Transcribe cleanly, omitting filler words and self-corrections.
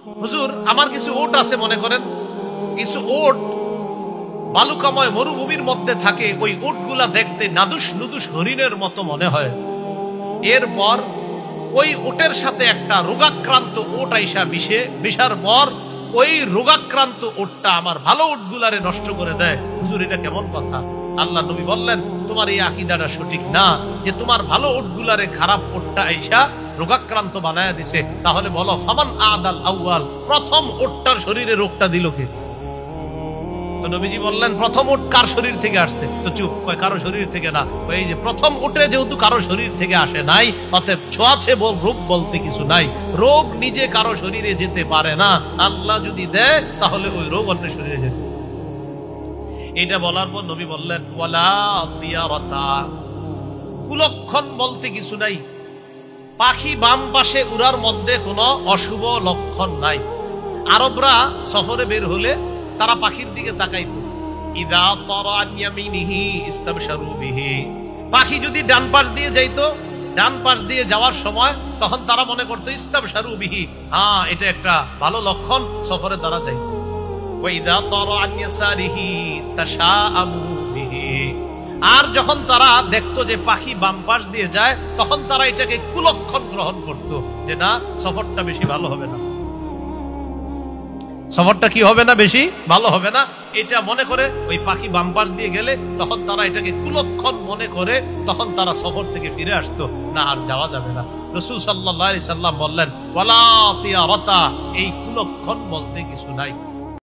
হুজুর আমার কিছু উট আছে, মনে করেন কিছু উট বালুকাময় মরুভূমির মধ্যে থাকে, ওই উটগুলা দেখতে নাদুস নুদুস হরিণের মতো মনে হয়। এরপর ওই উটের সাথে একটা রোগাক্রান্ত উট আইসা মিশার পর ওই রোগাক্রান্ত উটটা আমার ভালো উটগুলারে নষ্ট করে দেয়। হুজুর এটা কেমন কথা? আল্লাহ নবী বললেন, তোমার এই আকীদাটা সঠিক না, যে তোমার ভালো উটগুলারে খারাপ উটটা আইসা রোগাক্রান্ত বানায়া দিছে। তাহলে বলো, ফামান আদাল আউয়াল, প্রথম উটটার শরীরে রোগটা দিল কে? তো নবীজি বললেন, প্রথম উট কার শরীর থেকে আসছে? তো চুপ, কয় কারো শরীর থেকে না। এই যে প্রথম উটে যেহেতু কারো শরীর থেকে আসে নাই, অতএব ছোঁয়াছে রোগ বলতে কিছু নাই। রোগ নিজে কারো শরীরে যেতে পারে না, আল্লাহ যদি দেয় তাহলে ওই রোগ অন্য শরীরে যেতে। এটা বলার পর নবী বললেন, ওয়ালা তিয়ারাতা, কুলক্ষণ বলতে কিছু নাই। পাখি বাম পাশে উড়ার মধ্যে কোনো অশুভ লক্ষণ নাই। আরবরা সফরে বের হলে তারা পাখির দিকে তাকাইতো। ইদা তারা আন ইয়ামিনিহি ইস্তাবশারু বিহি, পাখি যদি ডান পাশ দিয়ে যাইতো, ডান পাশ দিয়ে যাওয়ার সময় তখন তারা মনে করতো ইস্তাবশারু বিহি, হ্যাঁ এটা একটা ভালো লক্ষণ, সফরে তারা যাইতো। ওয়া ইদা তারা আন ইয়াসারিহি তাশাআমু বিহি, আর যখন তারা দেখতো যে পাখি বাম পাশ দিয়ে যায়, তখন তারা এটাকে কুলক্ষণ গ্রহণ করতো, যে না সফরটা বেশি ভালো হবে না, সফরটা কি হবে না, বেশি ভালো হবে না। এটা মনে করে ওই পাখি বাম পাশ দিয়ে গেলে তখন তারা এটাকে কুলক্ষণ মনে করে, তখন তারা সফর থেকে ফিরে আসতো, না আর যাওয়া যাবে না। রাসূল সাল্লাল্লাহু আলাইহি সাল্লাম বললেন, ওয়ালা তিয়ারাতা, এই কুলক্ষণ বলতে কিছু নাই।